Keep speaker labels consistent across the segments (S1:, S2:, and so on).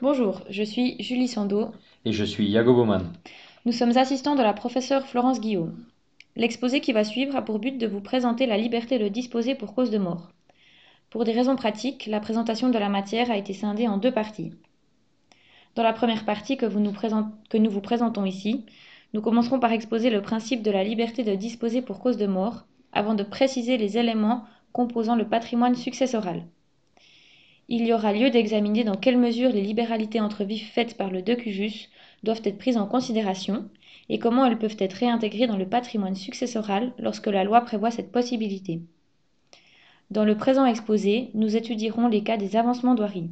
S1: Bonjour, je suis Julie Sando.
S2: Et je suis Yago Baumann.
S1: Nous sommes assistants de la professeure Florence Guillaume. L'exposé qui va suivre a pour but de vous présenter la liberté de disposer pour cause de mort. Pour des raisons pratiques, la présentation de la matière a été scindée en deux parties. Dans la première partie que nous vous présentons ici, nous commencerons par exposer le principe de la liberté de disposer pour cause de mort, avant de préciser les éléments composant le patrimoine successoral. Il y aura lieu d'examiner dans quelle mesure les libéralités entre vifs faites par le decujus doivent être prises en considération et comment elles peuvent être réintégrées dans le patrimoine successoral lorsque la loi prévoit cette possibilité. Dans le présent exposé, nous étudierons les cas des avancements douaris.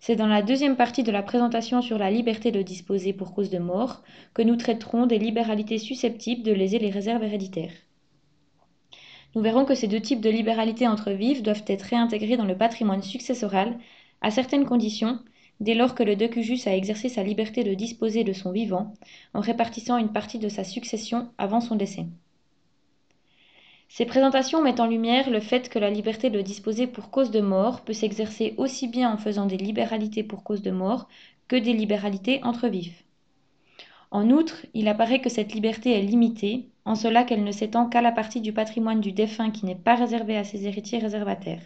S1: C'est dans la deuxième partie de la présentation sur la liberté de disposer pour cause de mort que nous traiterons des libéralités susceptibles de léser les réserves héréditaires. Nous verrons que ces deux types de libéralités entre vifs doivent être réintégrés dans le patrimoine successoral, à certaines conditions, dès lors que le decujus a exercé sa liberté de disposer de son vivant, en répartissant une partie de sa succession avant son décès. Ces présentations mettent en lumière le fait que la liberté de disposer pour cause de mort peut s'exercer aussi bien en faisant des libéralités pour cause de mort que des libéralités entre vifs. En outre, il apparaît que cette liberté est limitée, en cela qu'elle ne s'étend qu'à la partie du patrimoine du défunt qui n'est pas réservée à ses héritiers réservataires.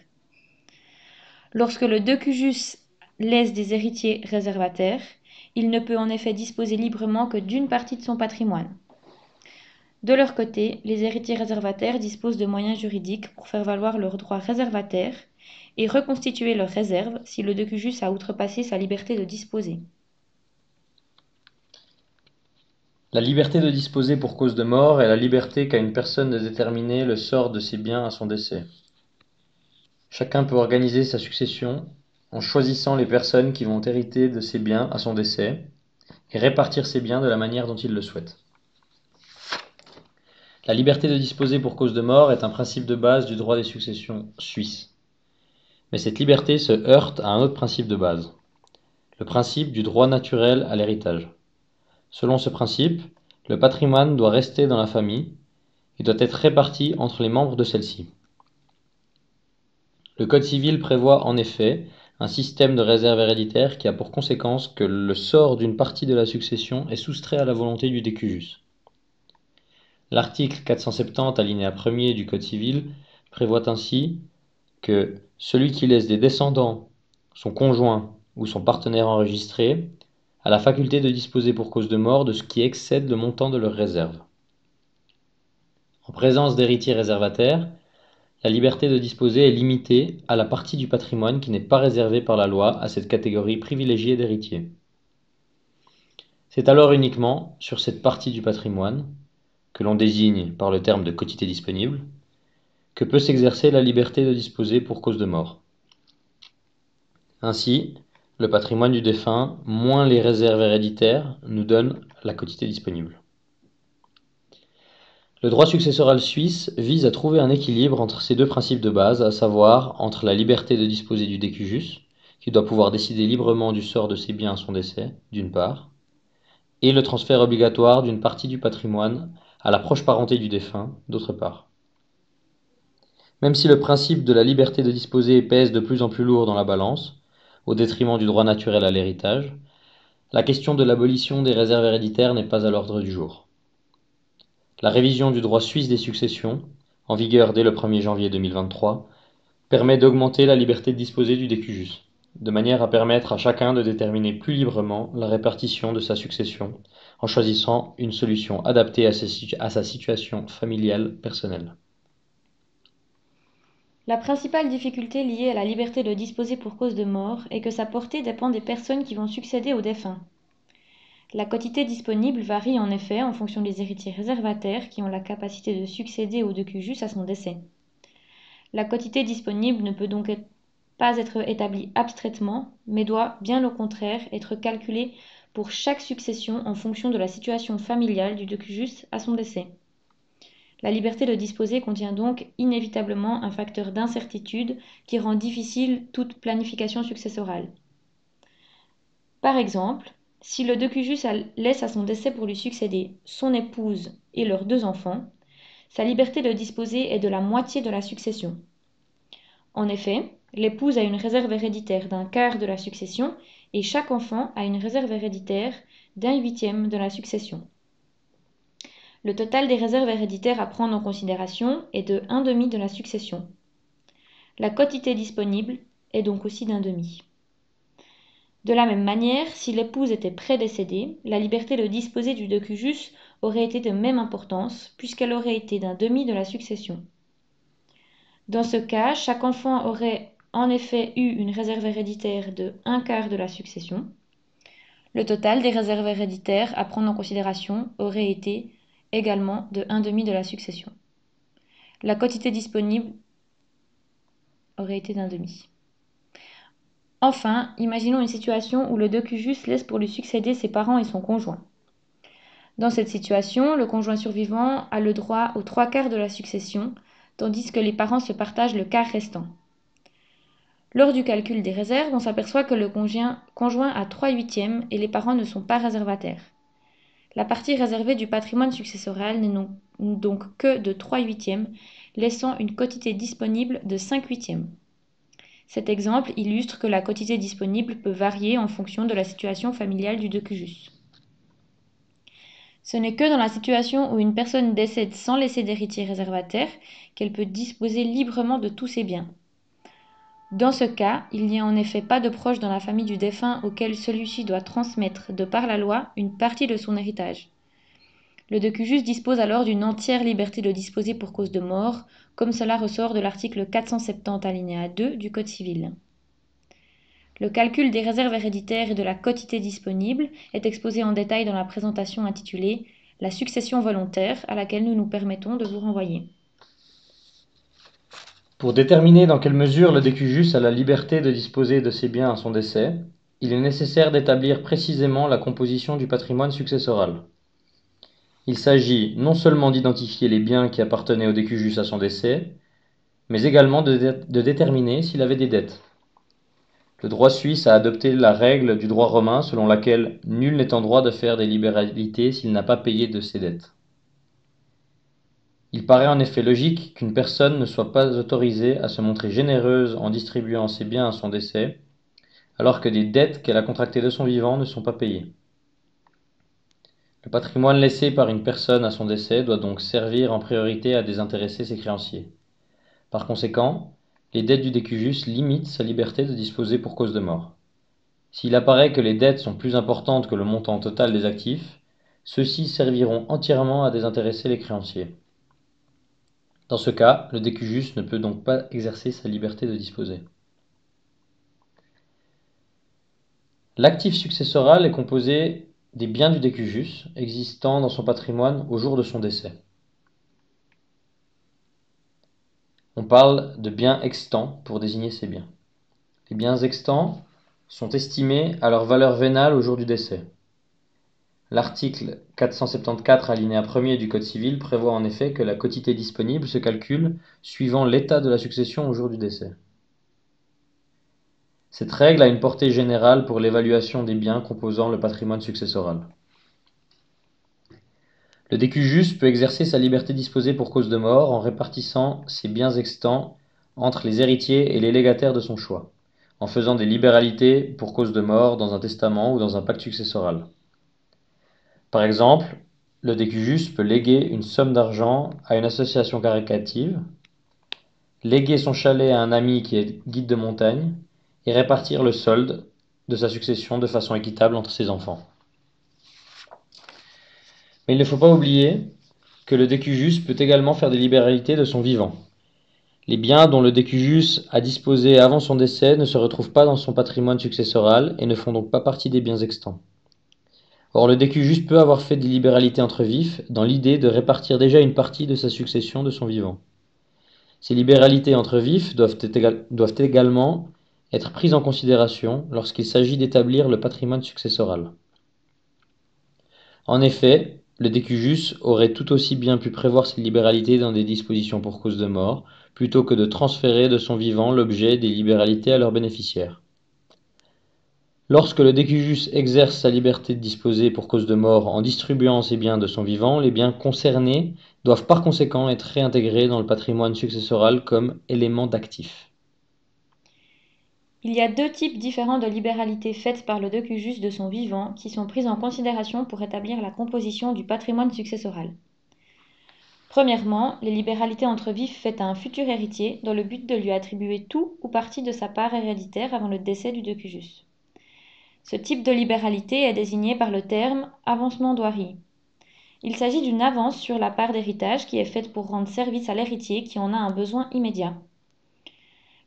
S1: Lorsque le decujus laisse des héritiers réservataires, il ne peut en effet disposer librement que d'une partie de son patrimoine. De leur côté, les héritiers réservataires disposent de moyens juridiques pour faire valoir leurs droits réservataires et reconstituer leurs réserves si le decujus a outrepassé sa liberté de disposer.
S2: La liberté de disposer pour cause de mort est la liberté qu'a une personne de déterminer le sort de ses biens à son décès. Chacun peut organiser sa succession en choisissant les personnes qui vont hériter de ses biens à son décès et répartir ses biens de la manière dont il le souhaite. La liberté de disposer pour cause de mort est un principe de base du droit des successions suisse. Mais cette liberté se heurte à un autre principe de base, le principe du droit naturel à l'héritage. Selon ce principe, le patrimoine doit rester dans la famille et doit être réparti entre les membres de celle-ci. Le Code civil prévoit en effet un système de réserve héréditaire qui a pour conséquence que le sort d'une partie de la succession est soustrait à la volonté du decujus. L'article 470 alinéa 1er du Code civil prévoit ainsi que celui qui laisse des descendants, son conjoint ou son partenaire enregistré, a la faculté de disposer pour cause de mort de ce qui excède le montant de leur réserve. En présence d'héritiers réservataires, la liberté de disposer est limitée à la partie du patrimoine qui n'est pas réservée par la loi à cette catégorie privilégiée d'héritiers. C'est alors uniquement sur cette partie du patrimoine, que l'on désigne par le terme de quotité disponible, que peut s'exercer la liberté de disposer pour cause de mort. Ainsi, le patrimoine du défunt moins les réserves héréditaires nous donne la quotité disponible. Le droit successoral suisse vise à trouver un équilibre entre ces deux principes de base, à savoir entre la liberté de disposer du decujus, qui doit pouvoir décider librement du sort de ses biens à son décès, d'une part, et le transfert obligatoire d'une partie du patrimoine à la proche parenté du défunt, d'autre part. Même si le principe de la liberté de disposer pèse de plus en plus lourd dans la balance, au détriment du droit naturel à l'héritage, la question de l'abolition des réserves héréditaires n'est pas à l'ordre du jour. La révision du droit suisse des successions, en vigueur dès le 1er janvier 2023, permet d'augmenter la liberté de disposer du decujus, de manière à permettre à chacun de déterminer plus librement la répartition de sa succession, en choisissant une solution adaptée à sa situation familiale personnelle.
S1: La principale difficulté liée à la liberté de disposer pour cause de mort est que sa portée dépend des personnes qui vont succéder au défunt. La quotité disponible varie en effet en fonction des héritiers réservataires qui ont la capacité de succéder au decujus à son décès. La quotité disponible ne peut donc pas être établie abstraitement, mais doit, bien au contraire, être calculée pour chaque succession en fonction de la situation familiale du decujus à son décès. La liberté de disposer contient donc inévitablement un facteur d'incertitude qui rend difficile toute planification successorale. Par exemple, si le decujus laisse à son décès pour lui succéder son épouse et leurs deux enfants, sa liberté de disposer est de la moitié de la succession. En effet, L'épouse a une réserve héréditaire d'un quart de la succession et chaque enfant a une réserve héréditaire d'un huitième de la succession. Le total des réserves héréditaires à prendre en considération est de 1/2 de la succession. La quotité disponible est donc aussi d'1/2. De la même manière, si l'épouse était prédécédée, la liberté de disposer du docujus aurait été de même importance, puisqu'elle aurait été d'1/2 de la succession. Dans ce cas, chaque enfant aurait en effet eu une réserve héréditaire de 1/4 de la succession. Le total des réserves héréditaires à prendre en considération aurait été également de 1/2 de la succession. La quotité disponible aurait été d'1/2. Enfin, imaginons une situation où le docujus laisse pour lui succéder ses parents et son conjoint. Dans cette situation, le conjoint survivant a le droit aux 3/4 de la succession, tandis que les parents se partagent le quart restant. Lors du calcul des réserves, on s'aperçoit que le conjoint a 3/8 et les parents ne sont pas réservataires. La partie réservée du patrimoine successoral n'est donc que de 3/8, laissant une quotité disponible de 5/8. Cet exemple illustre que la quotité disponible peut varier en fonction de la situation familiale du docujus. Ce n'est que dans la situation où une personne décède sans laisser d'héritier réservataire qu'elle peut disposer librement de tous ses biens. Dans ce cas, il n'y a en effet pas de proche dans la famille du défunt auquel celui-ci doit transmettre, de par la loi, une partie de son héritage. Le docujus dispose alors d'une entière liberté de disposer pour cause de mort, comme cela ressort de l'article 470 alinéa 2 du Code civil. Le calcul des réserves héréditaires et de la quotité disponible est exposé en détail dans la présentation intitulée « La succession volontaire » à laquelle nous nous permettons de vous renvoyer.
S2: Pour déterminer dans quelle mesure le décujus a la liberté de disposer de ses biens à son décès, il est nécessaire d'établir précisément la composition du patrimoine successoral. Il s'agit non seulement d'identifier les biens qui appartenaient au décujus à son décès, mais également de déterminer s'il avait des dettes. Le droit suisse a adopté la règle du droit romain selon laquelle nul n'est en droit de faire des libéralités s'il n'a pas payé de ses dettes. Il paraît en effet logique qu'une personne ne soit pas autorisée à se montrer généreuse en distribuant ses biens à son décès, alors que des dettes qu'elle a contractées de son vivant ne sont pas payées. Le patrimoine laissé par une personne à son décès doit donc servir en priorité à désintéresser ses créanciers. Par conséquent, les dettes du décujus limitent sa liberté de disposer pour cause de mort. S'il apparaît que les dettes sont plus importantes que le montant total des actifs, ceux-ci serviront entièrement à désintéresser les créanciers. Dans ce cas, le décujus ne peut donc pas exercer sa liberté de disposer. L'actif successoral est composé des biens du décujus existant dans son patrimoine au jour de son décès. On parle de biens extants pour désigner ces biens. Les biens extants sont estimés à leur valeur vénale au jour du décès. L'article 474 alinéa 1er du Code civil prévoit en effet que la quotité disponible se calcule suivant l'état de la succession au jour du décès. Cette règle a une portée générale pour l'évaluation des biens composant le patrimoine successoral. Le décujus peut exercer sa liberté disposée pour cause de mort en répartissant ses biens extants entre les héritiers et les légataires de son choix, en faisant des libéralités pour cause de mort dans un testament ou dans un pacte successoral. Par exemple, le décujus peut léguer une somme d'argent à une association caritative, léguer son chalet à un ami qui est guide de montagne et répartir le solde de sa succession de façon équitable entre ses enfants. Mais il ne faut pas oublier que le décujus peut également faire des libéralités de son vivant. Les biens dont le décujus a disposé avant son décès ne se retrouvent pas dans son patrimoine successoral et ne font donc pas partie des biens extants. Or, le décujus peut avoir fait des libéralités entre vifs dans l'idée de répartir déjà une partie de sa succession de son vivant. Ces libéralités entre vifs doivent également être prises en considération lorsqu'il s'agit d'établir le patrimoine successoral. En effet, le décujus aurait tout aussi bien pu prévoir ces libéralités dans des dispositions pour cause de mort, plutôt que de transférer de son vivant l'objet des libéralités à leurs bénéficiaires. Lorsque le décujus exerce sa liberté de disposer pour cause de mort en distribuant ses biens de son vivant, les biens concernés doivent par conséquent être réintégrés dans le patrimoine successoral comme éléments d'actifs.
S1: Il y a deux types différents de libéralités faites par le docujus de son vivant qui sont prises en considération pour établir la composition du patrimoine successoral. Premièrement, les libéralités entre vifs faites à un futur héritier dans le but de lui attribuer tout ou partie de sa part héréditaire avant le décès du docujus. Ce type de libéralité est désigné par le terme avancement d'oirie. Il s'agit d'une avance sur la part d'héritage qui est faite pour rendre service à l'héritier qui en a un besoin immédiat.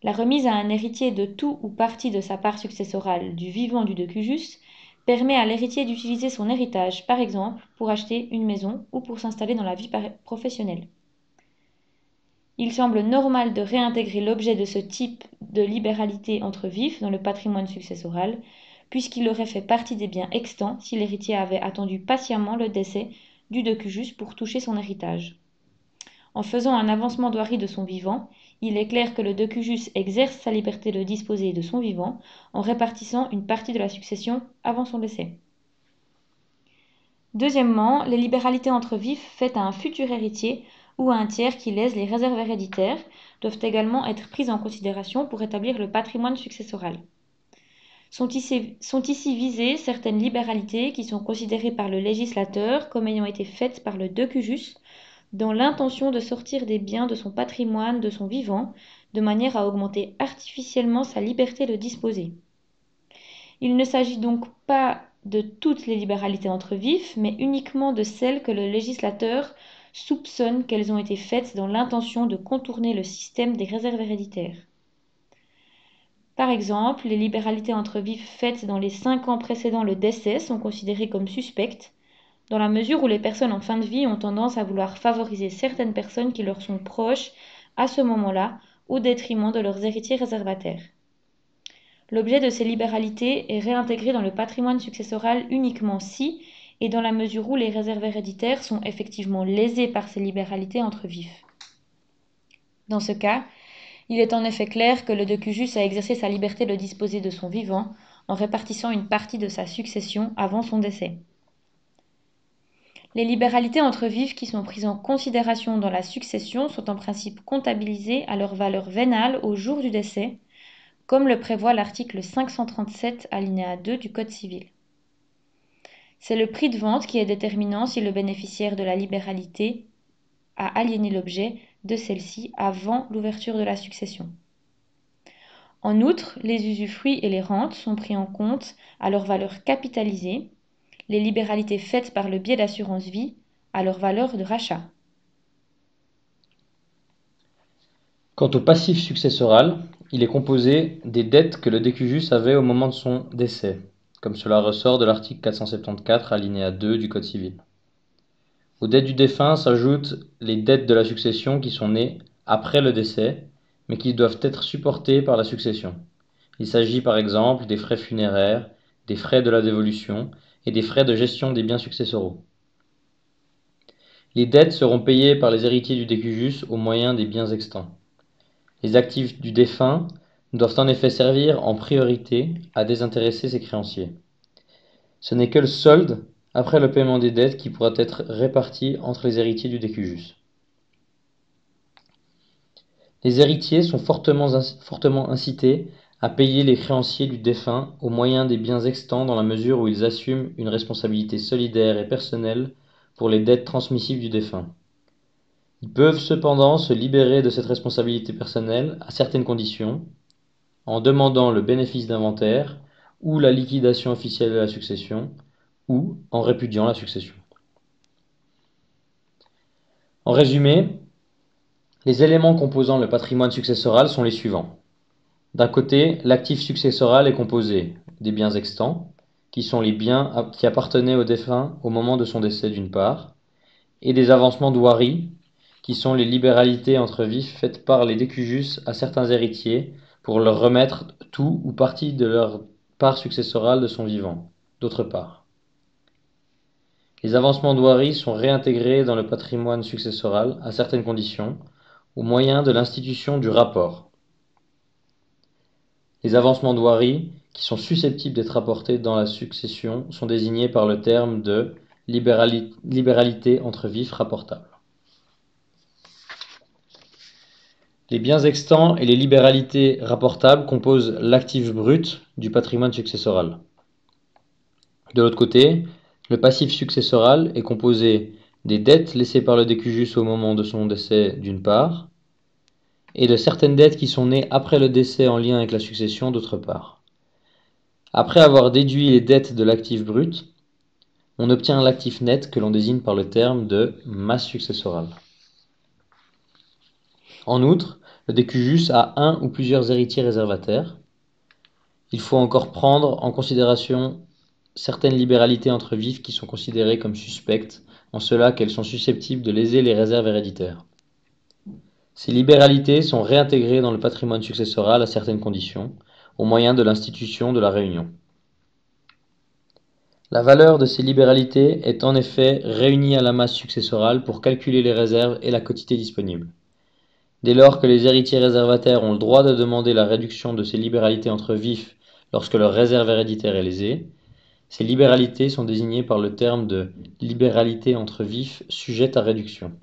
S1: La remise à un héritier de tout ou partie de sa part successorale du vivant du docujus permet à l'héritier d'utiliser son héritage, par exemple, pour acheter une maison ou pour s'installer dans la vie professionnelle. Il semble normal de réintégrer l'objet de ce type de libéralité entre vifs dans le patrimoine successoral, puisqu'il aurait fait partie des biens extants si l'héritier avait attendu patiemment le décès du docujus pour toucher son héritage. En faisant un avancement d'oirie de son vivant, il est clair que le docujus exerce sa liberté de disposer de son vivant en répartissant une partie de la succession avant son décès. Deuxièmement, les libéralités entre vifs faites à un futur héritier ou à un tiers qui lèse les réserves héréditaires doivent également être prises en considération pour établir le patrimoine successoral. Sont ici visées certaines libéralités qui sont considérées par le législateur comme ayant été faites par le docujus dans l'intention de sortir des biens de son patrimoine de son vivant, de manière à augmenter artificiellement sa liberté de disposer. Il ne s'agit donc pas de toutes les libéralités entre vifs, mais uniquement de celles que le législateur soupçonne qu'elles ont été faites dans l'intention de contourner le système des réserves héréditaires. Par exemple, les libéralités entre vifs faites dans les 5 ans précédant le décès sont considérées comme suspectes, dans la mesure où les personnes en fin de vie ont tendance à vouloir favoriser certaines personnes qui leur sont proches à ce moment-là, au détriment de leurs héritiers réservataires. L'objet de ces libéralités est réintégré dans le patrimoine successoral uniquement si, et dans la mesure où les réserves héréditaires sont effectivement lésées par ces libéralités entre vifs. Dans ce cas, il est en effet clair que le docujus a exercé sa liberté de disposer de son vivant en répartissant une partie de sa succession avant son décès. Les libéralités entre vifs qui sont prises en considération dans la succession sont en principe comptabilisées à leur valeur vénale au jour du décès, comme le prévoit l'article 537 alinéa 2 du Code civil. C'est le prix de vente qui est déterminant si le bénéficiaire de la libéralité a aliéné l'objet de celle-ci avant l'ouverture de la succession. En outre, les usufruits et les rentes sont pris en compte à leur valeur capitalisée, les libéralités faites par le biais d'assurance vie à leur valeur de rachat.
S2: Quant au passif successoral, il est composé des dettes que le décujus avait au moment de son décès, comme cela ressort de l'article 474 alinéa 2 du Code civil. Aux dettes du défunt s'ajoutent les dettes de la succession qui sont nées après le décès, mais qui doivent être supportées par la succession. Il s'agit par exemple des frais funéraires, des frais de la dévolution et des frais de gestion des biens successoraux. Les dettes seront payées par les héritiers du décujus au moyen des biens extants. Les actifs du défunt doivent en effet servir en priorité à désintéresser ses créanciers. Ce n'est que le solde après le paiement des dettes qui pourra être réparti entre les héritiers du décujus. Les héritiers sont fortement incités à payer les créanciers du défunt au moyen des biens extants dans la mesure où ils assument une responsabilité solidaire et personnelle pour les dettes transmissives du défunt. Ils peuvent cependant se libérer de cette responsabilité personnelle à certaines conditions, en demandant le bénéfice d'inventaire ou la liquidation officielle de la succession, ou en répudiant la succession. En résumé, les éléments composant le patrimoine successoral sont les suivants. D'un côté, l'actif successoral est composé des biens extants, qui sont les biens qui appartenaient au défunt au moment de son décès d'une part, et des avancements d'ouarie, qui sont les libéralités entre vifs faites par les décujus à certains héritiers pour leur remettre tout ou partie de leur part successorale de son vivant, d'autre part. Les avancements d'ouarie sont réintégrés dans le patrimoine successoral à certaines conditions, au moyen de l'institution du rapport. Les avancements d'ouarie, qui sont susceptibles d'être apportés dans la succession, sont désignés par le terme de libéralité entre vifs rapportable. Les biens extants et les libéralités rapportables composent l'actif brut du patrimoine successoral. De l'autre côté, le passif successoral est composé des dettes laissées par le décujus au moment de son décès d'une part, et de certaines dettes qui sont nées après le décès en lien avec la succession d'autre part. Après avoir déduit les dettes de l'actif brut, on obtient l'actif net que l'on désigne par le terme de masse successorale. En outre, le décujus a un ou plusieurs héritiers réservataires. Il faut encore prendre en considération certaines libéralités entre vifs qui sont considérées comme suspectes, en cela qu'elles sont susceptibles de léser les réserves héréditaires. Ces libéralités sont réintégrées dans le patrimoine successoral à certaines conditions, au moyen de l'institution de la réunion. La valeur de ces libéralités est en effet réunie à la masse successorale pour calculer les réserves et la quotité disponible. Dès lors que les héritiers réservataires ont le droit de demander la réduction de ces libéralités entre vifs lorsque leur réserve héréditaire est lésée, ces libéralités sont désignées par le terme de libéralité entre vifs sujette à réduction.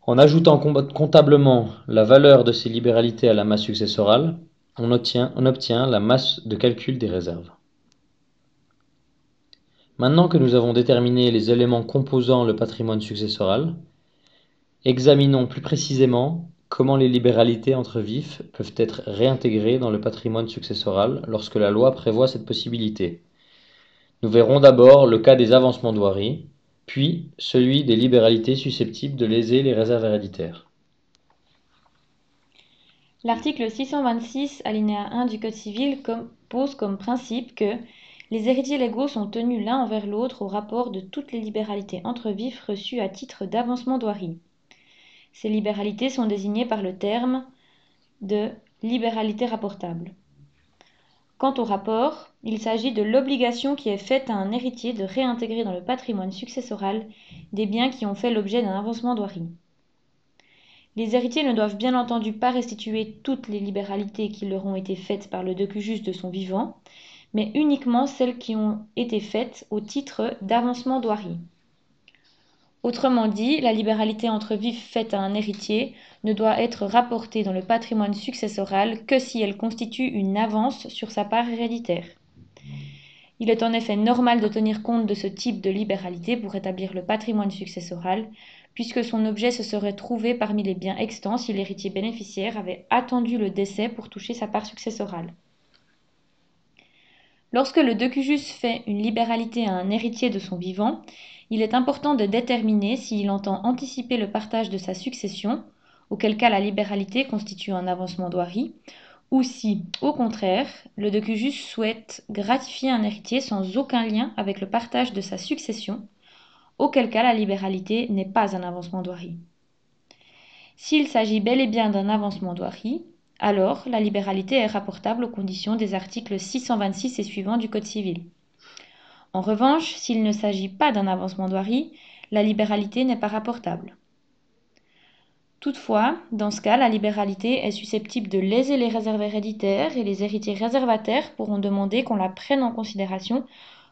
S2: En ajoutant comptablement la valeur de ces libéralités à la masse successorale, on obtient la masse de calcul des réserves. Maintenant que nous avons déterminé les éléments composant le patrimoine successoral, examinons plus précisément comment les libéralités entre vifs peuvent être réintégrées dans le patrimoine successoral lorsque la loi prévoit cette possibilité. Nous verrons d'abord le cas des avancements douaris, puis celui des libéralités susceptibles de léser les réserves héréditaires.
S1: L'article 626, alinéa 1 du Code civil pose comme principe que les héritiers légaux sont tenus l'un envers l'autre au rapport de toutes les libéralités entre vifs reçues à titre d'avancement douarie. Ces libéralités sont désignées par le terme de libéralité rapportable. Quant au rapport, il s'agit de l'obligation qui est faite à un héritier de réintégrer dans le patrimoine successoral des biens qui ont fait l'objet d'un avancement douarie. Les héritiers ne doivent bien entendu pas restituer toutes les libéralités qui leur ont été faites par le décujus de son vivant, mais uniquement celles qui ont été faites au titre d'avancement douarie. Autrement dit, la libéralité entre vifs faite à un héritier ne doit être rapportée dans le patrimoine successoral que si elle constitue une avance sur sa part héréditaire. Il est en effet normal de tenir compte de ce type de libéralité pour établir le patrimoine successoral, puisque son objet se serait trouvé parmi les biens extants si l'héritier bénéficiaire avait attendu le décès pour toucher sa part successorale. Lorsque le decujus fait une libéralité à un héritier de son vivant, il est important de déterminer s'il entend anticiper le partage de sa succession, auquel cas la libéralité constitue un avancement douarie, ou si, au contraire, le decujus souhaite gratifier un héritier sans aucun lien avec le partage de sa succession, auquel cas la libéralité n'est pas un avancement douarie. S'il s'agit bel et bien d'un avancement douarie, alors la libéralité est rapportable aux conditions des articles 626 et suivants du Code civil. En revanche, s'il ne s'agit pas d'un avancement douarie, la libéralité n'est pas rapportable. Toutefois, dans ce cas, la libéralité est susceptible de léser les réserves héréditaires et les héritiers réservataires pourront demander qu'on la prenne en considération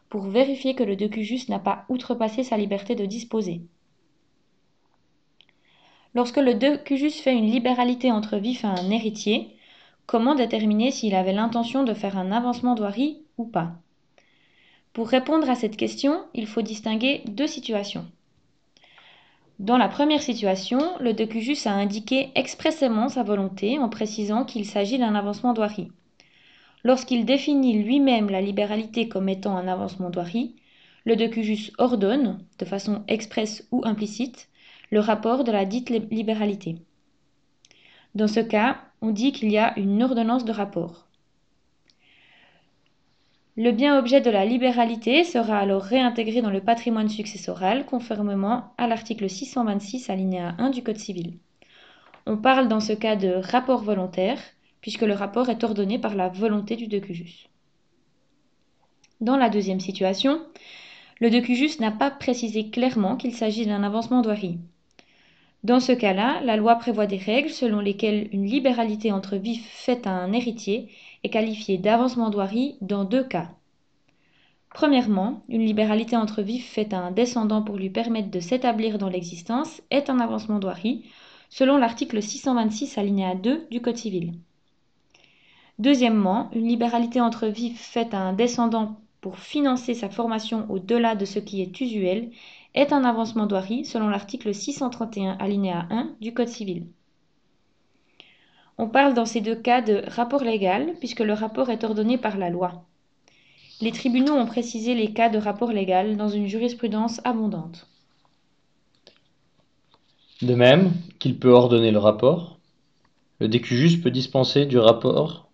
S1: pour vérifier que le decujus n'a pas outrepassé sa liberté de disposer. Lorsque le decujus fait une libéralité entre vifs à un héritier, comment déterminer s'il avait l'intention de faire un avancement douarie ou pas? Pour répondre à cette question, il faut distinguer deux situations. Dans la première situation, le decujus a indiqué expressément sa volonté en précisant qu'il s'agit d'un avancement douarie. Lorsqu'il définit lui-même la libéralité comme étant un avancement douarie, le decujus ordonne, de façon expresse ou implicite, le rapport de la dite libéralité. Dans ce cas, on dit qu'il y a une ordonnance de rapport. Le bien objet de la libéralité sera alors réintégré dans le patrimoine successoral conformément à l'article 626 alinéa 1 du Code civil. On parle dans ce cas de rapport volontaire, puisque le rapport est ordonné par la volonté du decujus. Dans la deuxième situation, le decujus n'a pas précisé clairement qu'il s'agit d'un avancement douarie. Dans ce cas-là, la loi prévoit des règles selon lesquelles une libéralité entre vifs faite à un héritier est qualifiée d'avancement douarie dans deux cas. Premièrement, une libéralité entre vifs faite à un descendant pour lui permettre de s'établir dans l'existence est un avancement douarie, selon l'article 626 alinéa 2 du Code civil. Deuxièmement, une libéralité entre vifs faite à un descendant pour financer sa formation au-delà de ce qui est usuel est un avancement d'oirie selon l'article 631 alinéa 1 du Code civil. On parle dans ces deux cas de rapport légal puisque le rapport est ordonné par la loi. Les tribunaux ont précisé les cas de rapport légal dans une jurisprudence abondante.
S2: De même qu'il peut ordonner le rapport, le décujus peut dispenser du rapport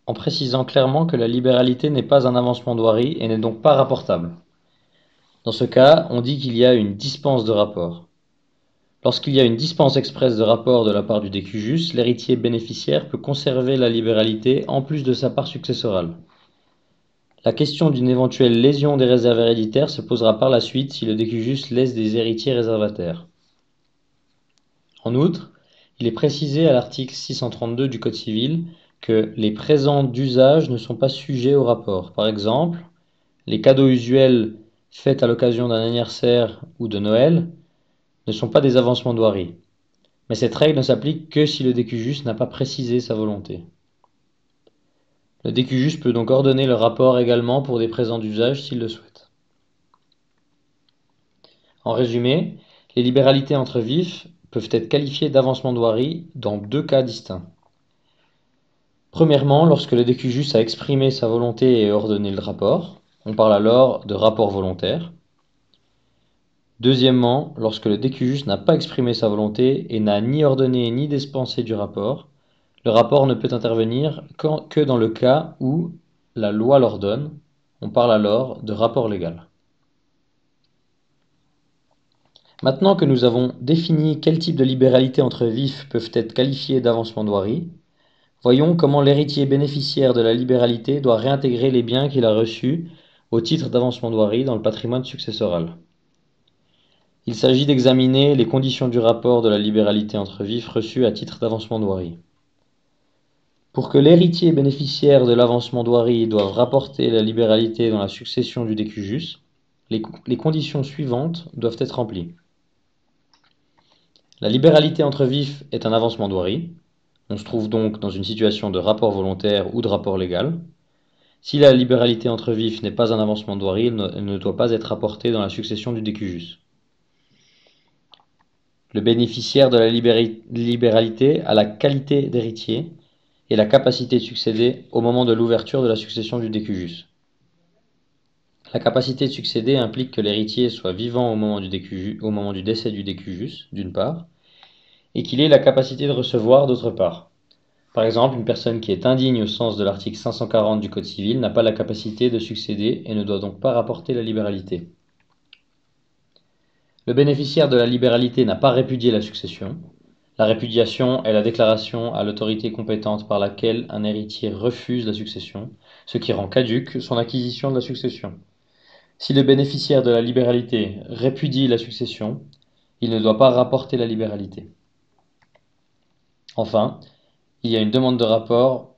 S2: en précisant clairement que la libéralité n'est pas un avancement d'oirie et n'est donc pas rapportable. Dans ce cas, on dit qu'il y a une dispense de rapport. Lorsqu'il y a une dispense expresse de rapport de la part du décujus, l'héritier bénéficiaire peut conserver la libéralité en plus de sa part successorale. La question d'une éventuelle lésion des réserves héréditaires se posera par la suite si le décujus laisse des héritiers réservataires. En outre, il est précisé à l'article 632 du Code civil que les présents d'usage ne sont pas sujets au rapport. Par exemple, les cadeaux usuels faits à l'occasion d'un anniversaire ou de Noël ne sont pas des avancements d'oirie. Mais cette règle ne s'applique que si le décujus n'a pas précisé sa volonté. Le décujus peut donc ordonner le rapport également pour des présents d'usage s'il le souhaite. En résumé, les libéralités entre vifs peuvent être qualifiées d'avancement d'oirie dans deux cas distincts. Premièrement, lorsque le décujus a exprimé sa volonté et ordonné le rapport, on parle alors de rapport volontaire. Deuxièmement, lorsque le décujus n'a pas exprimé sa volonté et n'a ni ordonné ni dispensé du rapport, le rapport ne peut intervenir que dans le cas où la loi l'ordonne. On parle alors de rapport légal. Maintenant que nous avons défini quel type de libéralité entre vifs peuvent être qualifiées d'avancement d'oirie, voyons comment l'héritier bénéficiaire de la libéralité doit réintégrer les biens qu'il a reçus au titre d'avancement d'oirie dans le patrimoine successoral. Il s'agit d'examiner les conditions du rapport de la libéralité entre vifs reçus à titre d'avancement d'oirie. Pour que l'héritier bénéficiaire de l'avancement d'oirie doive rapporter la libéralité dans la succession du décujus, les conditions suivantes doivent être remplies. La libéralité entre vifs est un avancement d'oirie. On se trouve donc dans une situation de rapport volontaire ou de rapport légal. Si la libéralité entre vifs n'est pas un avancement d'oirie, elle ne doit pas être rapportée dans la succession du décujus. Le bénéficiaire de la libéralité a la qualité d'héritier et la capacité de succéder au moment de l'ouverture de la succession du décujus. La capacité de succéder implique que l'héritier soit vivant au moment du décès du décujus, d'une part, et qu'il ait la capacité de recevoir, d'autre part. Par exemple, une personne qui est indigne au sens de l'article 540 du Code civil n'a pas la capacité de succéder et ne doit donc pas rapporter la libéralité. Le bénéficiaire de la libéralité n'a pas répudié la succession. La répudiation est la déclaration à l'autorité compétente par laquelle un héritier refuse la succession, ce qui rend caduque son acquisition de la succession. Si le bénéficiaire de la libéralité répudie la succession, il ne doit pas rapporter la libéralité. Enfin, il y a une demande de rapport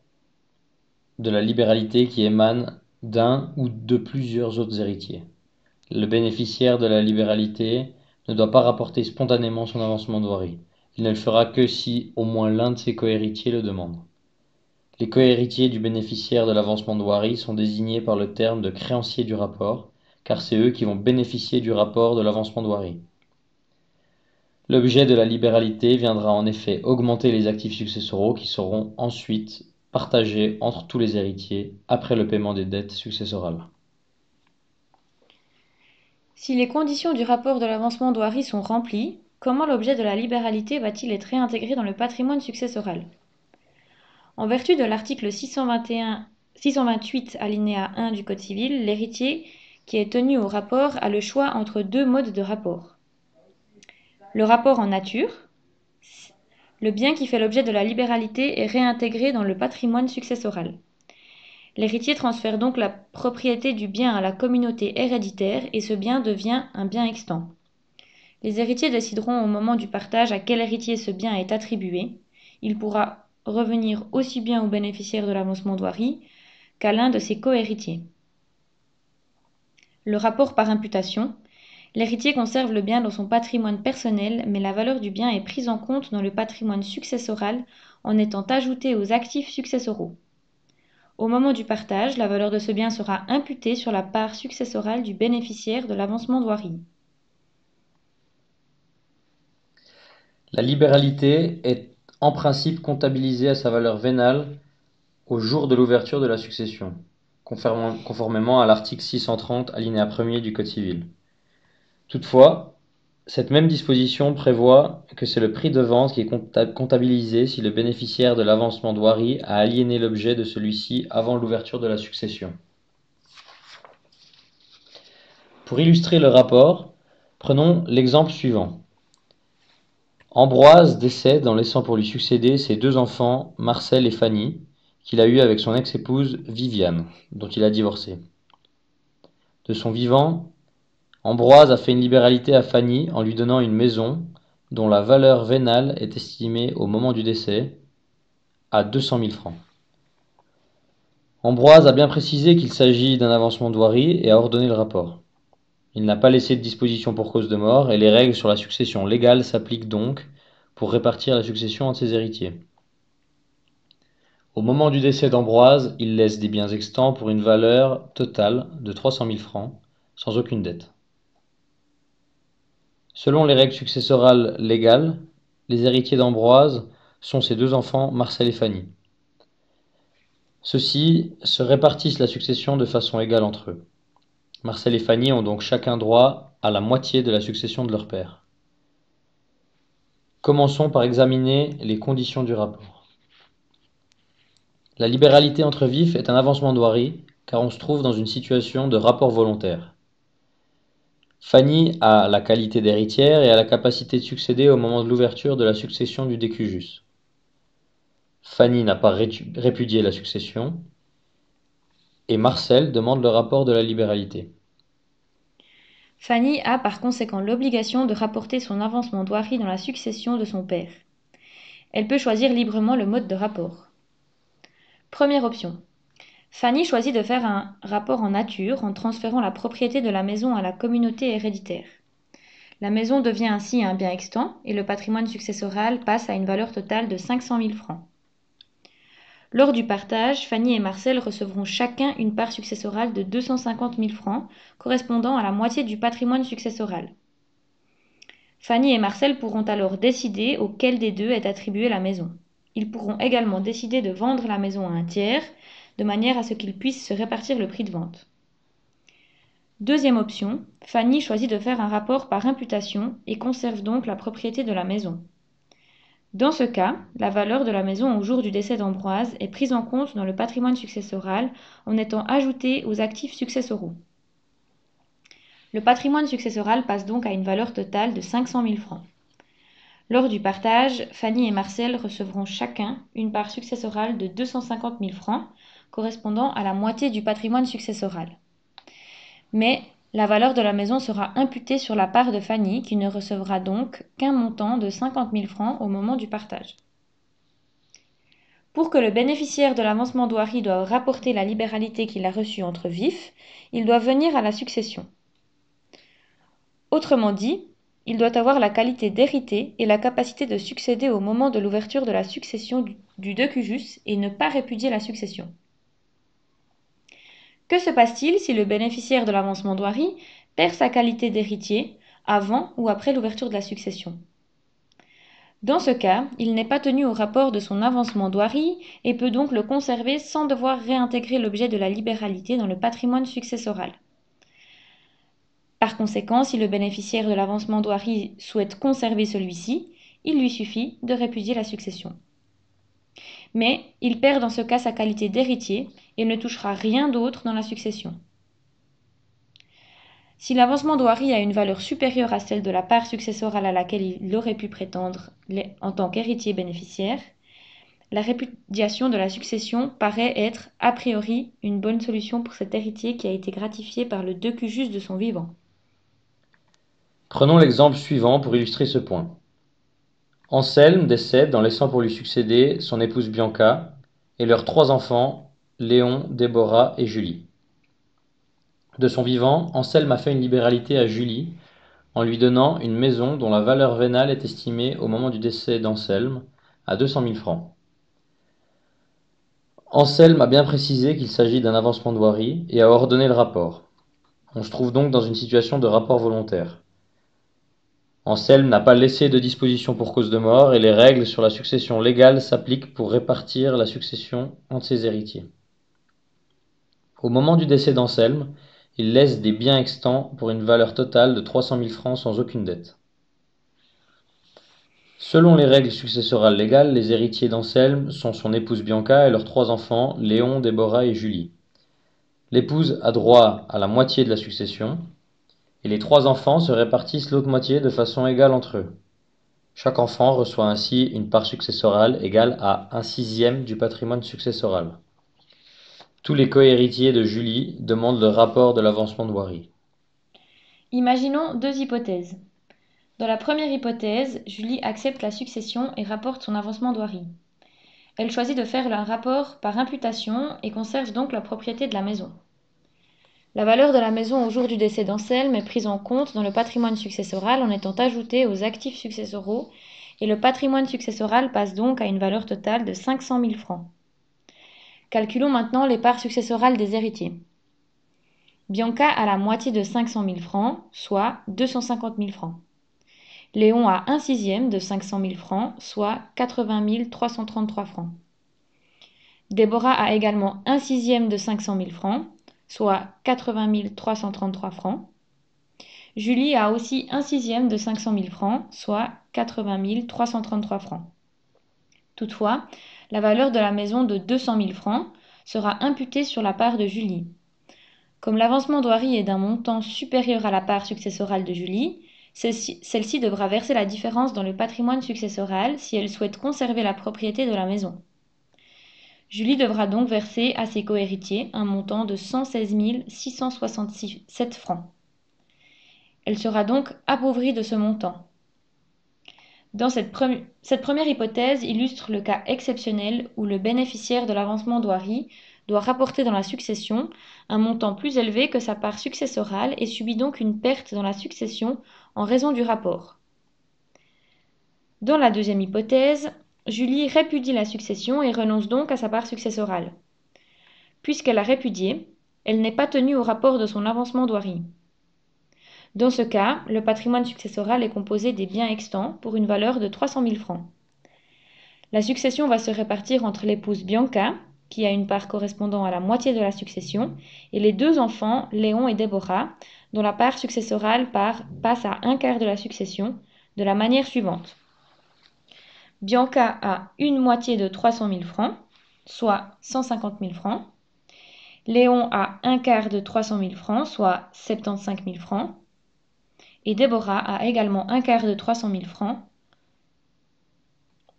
S2: de la libéralité qui émane d'un ou de plusieurs autres héritiers. Le bénéficiaire de la libéralité ne doit pas rapporter spontanément son avancement d'oirie. Il ne le fera que si au moins l'un de ses cohéritiers le demande. Les cohéritiers du bénéficiaire de l'avancement d'oirie sont désignés par le terme de créanciers du rapport, car c'est eux qui vont bénéficier du rapport de l'avancement d'oirie. L'objet de la libéralité viendra en effet augmenter les actifs successoraux qui seront ensuite partagés entre tous les héritiers après le paiement des dettes successorales.
S1: Si les conditions du rapport de l'avancement d'oirie sont remplies, comment l'objet de la libéralité va-t-il être réintégré dans le patrimoine successoral? En vertu de l'article 628 alinéa 1 du Code civil, l'héritier qui est tenu au rapport a le choix entre deux modes de rapport. Le rapport en nature, le bien qui fait l'objet de la libéralité est réintégré dans le patrimoine successoral. L'héritier transfère donc la propriété du bien à la communauté héréditaire et ce bien devient un bien extant. Les héritiers décideront au moment du partage à quel héritier ce bien est attribué. Il pourra revenir aussi bien au bénéficiaire de l'avancement d'oirie qu'à l'un de ses cohéritiers. Le rapport par imputation. L'héritier conserve le bien dans son patrimoine personnel, mais la valeur du bien est prise en compte dans le patrimoine successoral en étant ajoutée aux actifs successoraux. Au moment du partage, la valeur de ce bien sera imputée sur la part successorale du bénéficiaire de l'avancement douarie.
S2: La libéralité est en principe comptabilisée à sa valeur vénale au jour de l'ouverture de la succession, conformément à l'article 630 alinéa 1er du Code civil. Toutefois, cette même disposition prévoit que c'est le prix de vente qui est comptabilisé si le bénéficiaire de l'avancement douarie a aliéné l'objet de celui-ci avant l'ouverture de la succession. Pour illustrer le rapport, prenons l'exemple suivant. Ambroise décède en laissant pour lui succéder ses 2 enfants, Marcel et Fanny, qu'il a eus avec son ex-épouse Viviane, dont il a divorcé. De son vivant, Ambroise a fait une libéralité à Fanny en lui donnant une maison dont la valeur vénale est estimée au moment du décès à 200 000 francs. Ambroise a bien précisé qu'il s'agit d'un avancement douarie et a ordonné le rapport. Il n'a pas laissé de disposition pour cause de mort et les règles sur la succession légale s'appliquent donc pour répartir la succession entre ses héritiers. Au moment du décès d'Ambroise, il laisse des biens extants pour une valeur totale de 300 000 francs, sans aucune dette. Selon les règles successorales légales, les héritiers d'Ambroise sont ses 2 enfants, Marcel et Fanny. Ceux-ci se répartissent la succession de façon égale entre eux. Marcel et Fanny ont donc chacun droit à la moitié de la succession de leur père. Commençons par examiner les conditions du rapport. La libéralité entre vifs est un avancement douarie, car on se trouve dans une situation de rapport volontaire. Fanny a la qualité d'héritière et a la capacité de succéder au moment de l'ouverture de la succession du décujus. Fanny n'a pas répudié la succession, et Marcel demande le rapport de la libéralité.
S1: Fanny a par conséquent l'obligation de rapporter son avancement douarie dans la succession de son père. Elle peut choisir librement le mode de rapport. Première option. Fanny choisit de faire un rapport en nature en transférant la propriété de la maison à la communauté héréditaire. La maison devient ainsi un bien extant et le patrimoine successoral passe à une valeur totale de 500 000 francs. Lors du partage, Fanny et Marcel recevront chacun une part successorale de 250 000 francs, correspondant à la moitié du patrimoine successoral. Fanny et Marcel pourront alors décider auquel des deux est attribuée la maison. Ils pourront également décider de vendre la maison à un tiers, de manière à ce qu'ils puissent se répartir le prix de vente. Deuxième option, Fanny choisit de faire un rapport par imputation et conserve donc la propriété de la maison. Dans ce cas, la valeur de la maison au jour du décès d'Ambroise est prise en compte dans le patrimoine successoral en étant ajoutée aux actifs successoraux. Le patrimoine successoral passe donc à une valeur totale de 500 000 francs. Lors du partage, Fanny et Marcel recevront chacun une part successorale de 250 000 francs, correspondant à la moitié du patrimoine successoral. Mais la valeur de la maison sera imputée sur la part de Fanny, qui ne recevra donc qu'un montant de 50 000 francs au moment du partage. Pour que le bénéficiaire de l'avancement douarie doive rapporter la libéralité qu'il a reçue entre vifs, il doit venir à la succession. Autrement dit, il doit avoir la qualité d'hériter et la capacité de succéder au moment de l'ouverture de la succession du decujus et ne pas répudier la succession. Que se passe-t-il si le bénéficiaire de l'avancement douarie perd sa qualité d'héritier avant ou après l'ouverture de la succession? Dans ce cas, il n'est pas tenu au rapport de son avancement douarie et peut donc le conserver sans devoir réintégrer l'objet de la libéralité dans le patrimoine successoral. Par conséquent, si le bénéficiaire de l'avancement douarie souhaite conserver celui-ci, il lui suffit de répudier la succession. Mais il perd dans ce cas sa qualité d'héritier et ne touchera rien d'autre dans la succession. Si l'avancement douarie a une valeur supérieure à celle de la part successorale à laquelle il aurait pu prétendre en tant qu'héritier bénéficiaire, la répudiation de la succession paraît être a priori une bonne solution pour cet héritier qui a été gratifié par le decujus de son vivant.
S2: Prenons l'exemple suivant pour illustrer ce point. Anselme décède en laissant pour lui succéder son épouse Bianca et leurs 3 enfants, Léon, Déborah et Julie. De son vivant, Anselme a fait une libéralité à Julie en lui donnant une maison dont la valeur vénale est estimée au moment du décès d'Anselme à 200 000 francs. Anselme a bien précisé qu'il s'agit d'un avancement de voirie et a ordonné le rapport. On se trouve donc dans une situation de rapport volontaire. Anselme n'a pas laissé de disposition pour cause de mort et les règles sur la succession légale s'appliquent pour répartir la succession entre ses héritiers. Au moment du décès d'Anselme, il laisse des biens extants pour une valeur totale de 300 000 francs sans aucune dette. Selon les règles successorales légales, les héritiers d'Anselme sont son épouse Bianca et leurs 3 enfants, Léon, Déborah et Julie. L'épouse a droit à la moitié de la succession, et les 3 enfants se répartissent l'autre moitié de façon égale entre eux. Chaque enfant reçoit ainsi une part successorale égale à 1/6 du patrimoine successoral. Tous les cohéritiers de Julie demandent le rapport de l'avancement de voirie.
S1: Imaginons 2 hypothèses. Dans la première hypothèse, Julie accepte la succession et rapporte son avancement de voirie. Elle choisit de faire un rapport par imputation et conserve donc la propriété de la maison. La valeur de la maison au jour du décès d'Anselme est prise en compte dans le patrimoine successoral en étant ajoutée aux actifs successoraux et le patrimoine successoral passe donc à une valeur totale de 500 000 francs. Calculons maintenant les parts successorales des héritiers. Bianca a la moitié de 500 000 francs, soit 250 000 francs. Léon a 1/6 de 500 000 francs, soit 80 333 francs. Déborah a également 1/6 de 500 000 francs, soit 80 333 francs. Julie a aussi 1/6 de 500 000 francs, soit 80 333 francs. Toutefois, la valeur de la maison de 200 000 francs sera imputée sur la part de Julie. Comme l'avancement de voirie est d'un montant supérieur à la part successorale de Julie, celle-ci devra verser la différence dans le patrimoine successoral si elle souhaite conserver la propriété de la maison. Julie devra donc verser à ses cohéritiers un montant de 116 667 francs. Elle sera donc appauvrie de ce montant. Cette première hypothèse illustre le cas exceptionnel où le bénéficiaire de l'avancement de voirie doit rapporter dans la succession un montant plus élevé que sa part successorale et subit donc une perte dans la succession en raison du rapport. Dans la deuxième hypothèse, Julie répudie la succession et renonce donc à sa part successorale. Puisqu'elle a répudié, elle n'est pas tenue au rapport de son avancement de voirie. Dans ce cas, le patrimoine successoral est composé des biens extants pour une valeur de 300 000 francs. La succession va se répartir entre l'épouse Bianca, qui a une part correspondant à la moitié de la succession, et les 2 enfants, Léon et Déborah, dont la part successorale passe à 1/4 de la succession, de la manière suivante. Bianca a une moitié de 300 000 francs, soit 150 000 francs. Léon a 1/4 de 300 000 francs, soit 75 000 francs. Et Déborah a également 1/4 de 300 000 francs,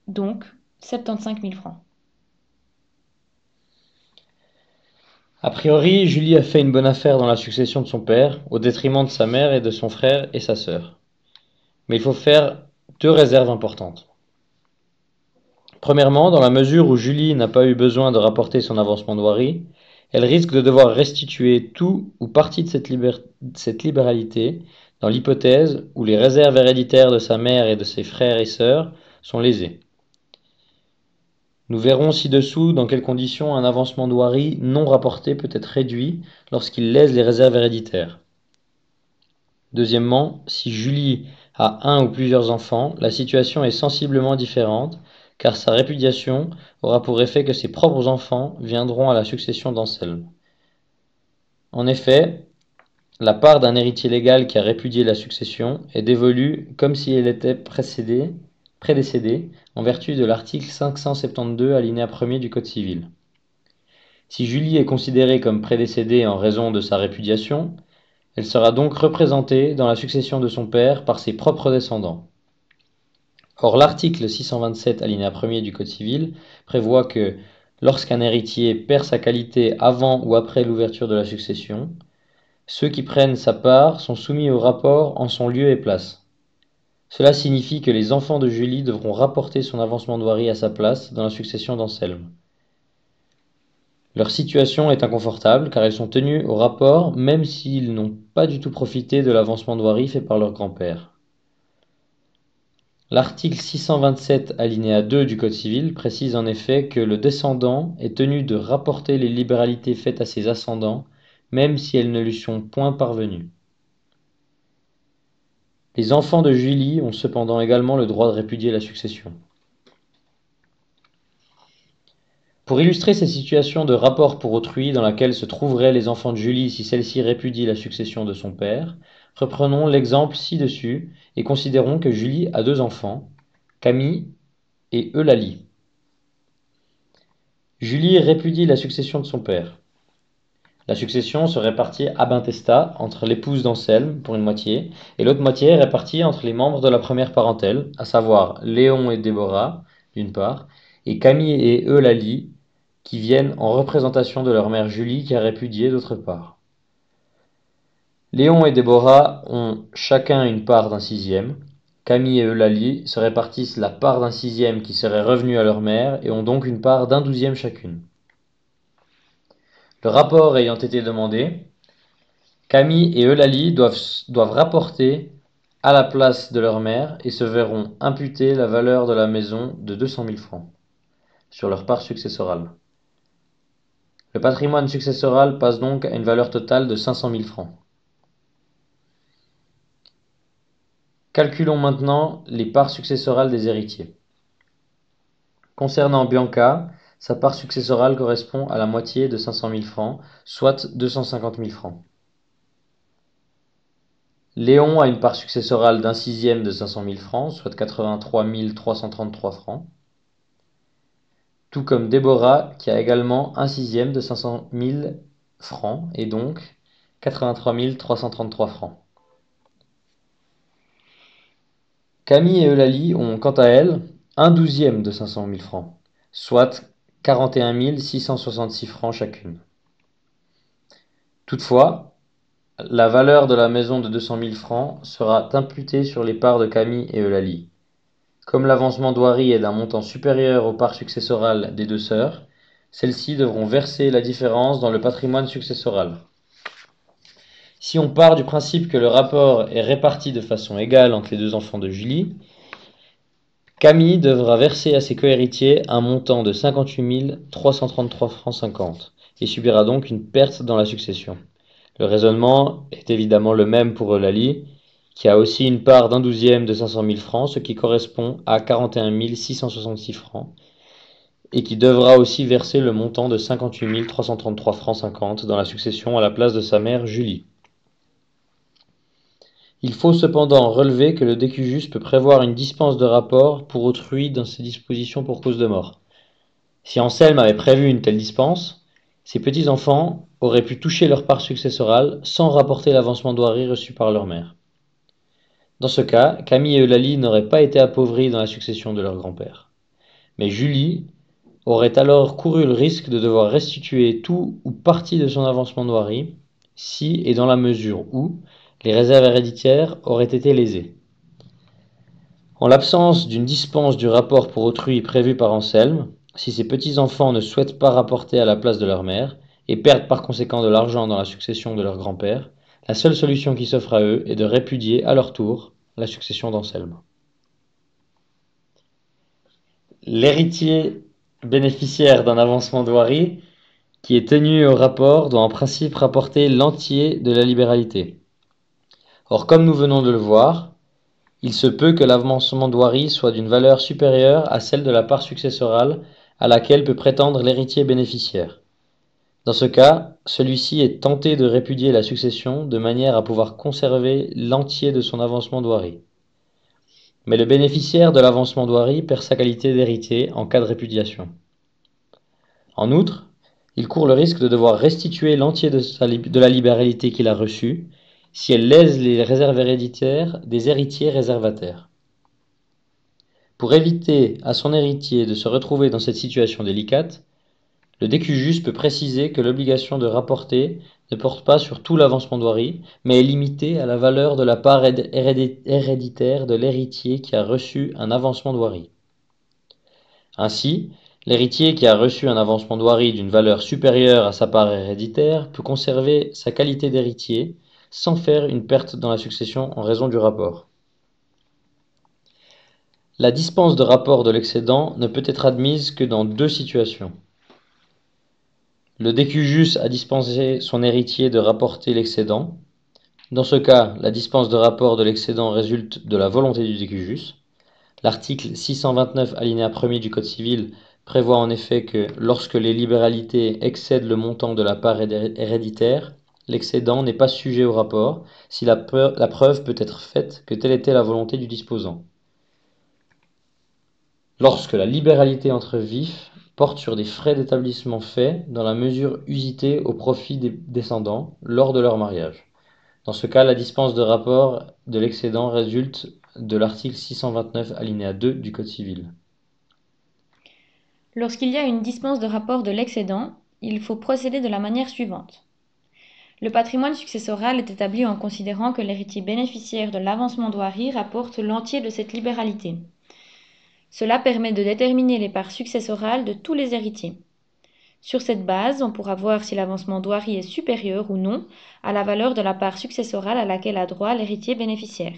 S1: donc 75 000 francs.
S2: A priori, Julie a fait une bonne affaire dans la succession de son père, au détriment de sa mère et de son frère et sa sœur. Mais il faut faire 2 réserves importantes. Premièrement, dans la mesure où Julie n'a pas eu besoin de rapporter son avancement de voirie, elle risque de devoir restituer tout ou partie de cette libéralité dans l'hypothèse où les réserves héréditaires de sa mère et de ses frères et sœurs sont lésées. Nous verrons ci-dessous dans quelles conditions un avancement de voirie non rapporté peut être réduit lorsqu'il lèse les réserves héréditaires. Deuxièmement, si Julie a un ou plusieurs enfants, la situation est sensiblement différente car sa répudiation aura pour effet que ses propres enfants viendront à la succession d'Anselme. En effet, la part d'un héritier légal qui a répudié la succession est dévolue comme si elle était prédécédée en vertu de l'article 572 alinéa 1er du Code civil. Si Julie est considérée comme prédécédée en raison de sa répudiation, elle sera donc représentée dans la succession de son père par ses propres descendants. Or, l'article 627 alinéa 1er du Code civil prévoit que, lorsqu'un héritier perd sa qualité avant ou après l'ouverture de la succession, ceux qui prennent sa part sont soumis au rapport en son lieu et place. Cela signifie que les enfants de Julie devront rapporter son avancement de voirie à sa place dans la succession d'Anselme. Leur situation est inconfortable car ils sont tenus au rapport même s'ils n'ont pas du tout profité de l'avancement de voirie fait par leur grand-père. L'article 627 alinéa 2 du Code civil précise en effet que le descendant est tenu de rapporter les libéralités faites à ses ascendants, même si elles ne lui sont point parvenues. Les enfants de Julie ont cependant également le droit de répudier la succession. Pour illustrer ces situations de rapport pour autrui dans laquelle se trouveraient les enfants de Julie si celle-ci répudie la succession de son père, reprenons l'exemple ci-dessus et considérons que Julie a 2 enfants, Camille et Eulalie. Julie répudie la succession de son père. La succession se répartit ab intestat entre l'épouse d'Anselme pour une moitié et l'autre moitié est répartie entre les membres de la première parentèle, à savoir Léon et Déborah d'une part, et Camille et Eulalie, qui viennent en représentation de leur mère Julie qui a répudié d'autre part. Léon et Déborah ont chacun une part d'un sixième. Camille et Eulalie se répartissent la part d'un sixième qui serait revenue à leur mère et ont donc une part d'un 12e chacune. Le rapport ayant été demandé, Camille et Eulalie doivent rapporter à la place de leur mère et se verront imputer la valeur de la maison de 200 000 francs sur leur part successorale. Le patrimoine successoral passe donc à une valeur totale de 500 000 francs. Calculons maintenant les parts successorales des héritiers. Concernant Bianca, sa part successorale correspond à la moitié de 500 000 francs, soit 250 000 francs. Léon a une part successorale d'un sixième de 500 000 francs, soit 83 333 francs. Tout comme Déborah, qui a également un sixième de 500 000 francs, et donc 83 333 francs. Camille et Eulalie ont, quant à elles, un 12e de 500 000 francs, soit 41 666 francs chacune. Toutefois, la valeur de la maison de 200 000 francs sera imputée sur les parts de Camille et Eulalie. Comme l'avancement d'Oiry est d'un montant supérieur aux parts successorales des 2 sœurs, celles-ci devront verser la différence dans le patrimoine successoral. Si on part du principe que le rapport est réparti de façon égale entre les 2 enfants de Julie, Camille devra verser à ses cohéritiers un montant de 58 333 francs 50 et subira donc une perte dans la succession. Le raisonnement est évidemment le même pour Eulalie, qui a aussi une part d'un 12e de 500 000 francs, ce qui correspond à 41 666 francs, et qui devra aussi verser le montant de 58 333 francs 50 dans la succession à la place de sa mère Julie. Il faut cependant relever que le décujus peut prévoir une dispense de rapport pour autrui dans ses dispositions pour cause de mort. Si Anselme avait prévu une telle dispense, ses petits-enfants auraient pu toucher leur part successorale sans rapporter l'avancement d'Oiry reçu par leur mère. Dans ce cas, Camille et Eulalie n'auraient pas été appauvris dans la succession de leur grand-père. Mais Julie aurait alors couru le risque de devoir restituer tout ou partie de son avancement d'Oiry, si et dans la mesure où les réserves héréditaires auraient été lésées. En l'absence d'une dispense du rapport pour autrui prévue par Anselme, si ses petits-enfants ne souhaitent pas rapporter à la place de leur mère, et perdent par conséquent de l'argent dans la succession de leur grand-père, la seule solution qui s'offre à eux est de répudier à leur tour la succession d'Anselme. L'héritier bénéficiaire d'un avancement d'Oiry qui est tenu au rapport doit en principe rapporter l'entier de la libéralité. Or, comme nous venons de le voir, il se peut que l'avancement d'Oiry soit d'une valeur supérieure à celle de la part successorale à laquelle peut prétendre l'héritier bénéficiaire. Dans ce cas, celui-ci est tenté de répudier la succession de manière à pouvoir conserver l'entier de son avancement d'Oiry. Mais le bénéficiaire de l'avancement d'Oiry perd sa qualité d'héritier en cas de répudiation. En outre, il court le risque de devoir restituer l'entier de la libéralité qu'il a reçue si elle lèse les réserves héréditaires des héritiers réservataires. Pour éviter à son héritier de se retrouver dans cette situation délicate, le décujus peut préciser que l'obligation de rapporter ne porte pas sur tout l'avancement d'Oiry, mais est limitée à la valeur de la part héréditaire de l'héritier qui a reçu un avancement d'Oiry. Ainsi, L'héritier qui a reçu un avancement d'Oiry d'une valeur supérieure à sa part héréditaire peut conserver sa qualité d'héritier sans faire une perte dans la succession en raison du rapport. La dispense de rapport de l'excédent ne peut être admise que dans deux situations. Le décujus a dispensé son héritier de rapporter l'excédent. Dans ce cas, la dispense de rapport de l'excédent résulte de la volonté du décujus. L'article 629 alinéa 1er du Code civil prévoit en effet que lorsque les libéralités excèdent le montant de la part héréditaire, l'excédent n'est pas sujet au rapport si la preuve peut être faite que telle était la volonté du disposant. Lorsque la libéralité entre vifs porte sur des frais d'établissement faits dans la mesure usitée au profit des descendants lors de leur mariage. Dans ce cas, la dispense de rapport de l'excédent résulte de l'article 629 alinéa 2 du Code civil.
S1: Lorsqu'il y a une dispense de rapport de l'excédent, il faut procéder de la manière suivante. Le patrimoine successoral est établi en considérant que l'héritier bénéficiaire de l'avancement d'Oiry rapporte l'entier de cette libéralité. Cela permet de déterminer les parts successorales de tous les héritiers. Sur cette base, on pourra voir si l'avancement d'Oiry est supérieur ou non à la valeur de la part successorale à laquelle a droit l'héritier bénéficiaire.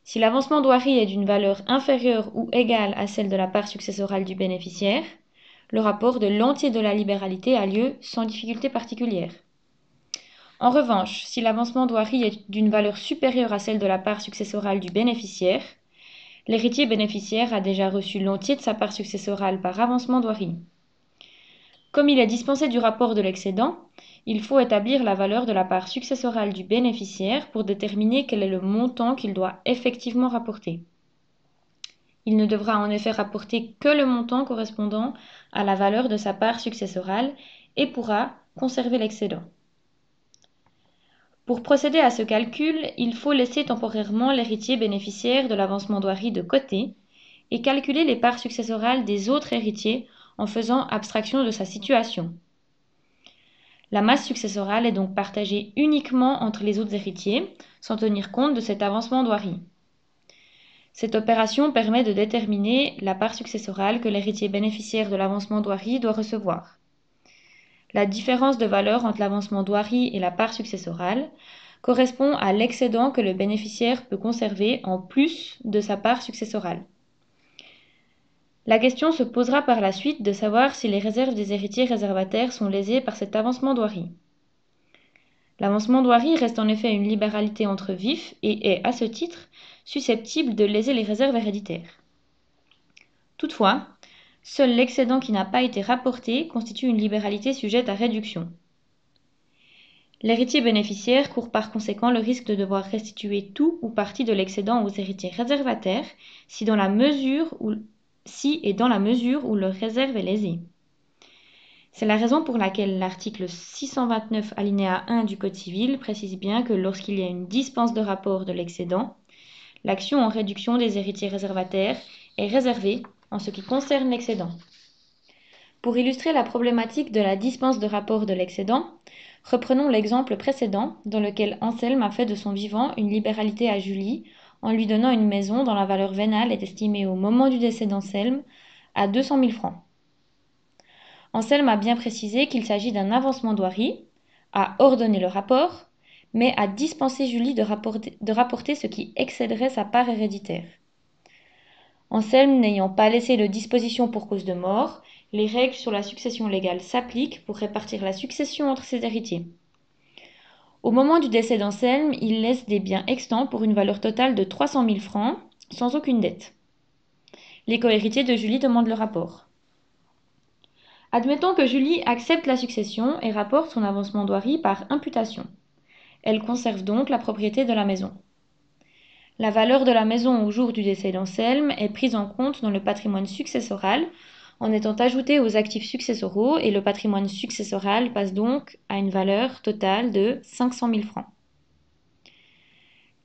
S1: Si l'avancement d'Oiry est d'une valeur inférieure ou égale à celle de la part successorale du bénéficiaire, le rapport de l'entier de la libéralité a lieu sans difficulté particulière. En revanche, si l'avancement d'Oiry est d'une valeur supérieure à celle de la part successorale du bénéficiaire, l'héritier bénéficiaire a déjà reçu l'entier de sa part successorale par avancement d'Oiry. Comme il est dispensé du rapport de l'excédent, il faut établir la valeur de la part successorale du bénéficiaire pour déterminer quel est le montant qu'il doit effectivement rapporter. Il ne devra en effet rapporter que le montant correspondant à la valeur de sa part successorale et pourra conserver l'excédent. Pour procéder à ce calcul, il faut laisser temporairement l'héritier bénéficiaire de l'avancement d'Oiry de côté et calculer les parts successorales des autres héritiers en faisant abstraction de sa situation. La masse successorale est donc partagée uniquement entre les autres héritiers, sans tenir compte de cet avancement d'Oiry. Cette opération permet de déterminer la part successorale que l'héritier bénéficiaire de l'avancement d'Oiry doit recevoir. La différence de valeur entre l'avancement d'Oiry et la part successorale correspond à l'excédent que le bénéficiaire peut conserver en plus de sa part successorale. La question se posera par la suite de savoir si les réserves des héritiers réservataires sont lésées par cet avancement d'Oiry. L'avancement d'Oiry reste en effet une libéralité entre vifs et est, à ce titre, susceptible de léser les réserves héréditaires. Toutefois, seul l'excédent qui n'a pas été rapporté constitue une libéralité sujette à réduction. L'héritier bénéficiaire court par conséquent le risque de devoir restituer tout ou partie de l'excédent aux héritiers réservataires si et dans la mesure où leur réserve est lésée. C'est la raison pour laquelle l'article 629 alinéa 1 du Code civil précise bien que lorsqu'il y a une dispense de rapport de l'excédent, l'action en réduction des héritiers réservataires est réservée en ce qui concerne l'excédent. Pour illustrer la problématique de la dispense de rapport de l'excédent, reprenons l'exemple précédent dans lequel Anselme a fait de son vivant une libéralité à Julie en lui donnant une maison dont la valeur vénale est estimée au moment du décès d'Anselme à 200 000 francs. Anselme a bien précisé qu'il s'agit d'un avancement d'Oiry, a ordonné le rapport, mais a dispensé Julie de rapporter ce qui excéderait sa part héréditaire. Anselme n'ayant pas laissé de disposition pour cause de mort, les règles sur la succession légale s'appliquent pour répartir la succession entre ses héritiers. Au moment du décès d'Anselme, il laisse des biens extants pour une valeur totale de 300 000 francs, sans aucune dette. Les cohéritiers de Julie demandent le rapport. Admettons que Julie accepte la succession et rapporte son avancement d'Oiry par imputation. Elle conserve donc la propriété de la maison. La valeur de la maison au jour du décès d'Anselme est prise en compte dans le patrimoine successoral en étant ajoutée aux actifs successoraux et le patrimoine successoral passe donc à une valeur totale de 500 000 francs.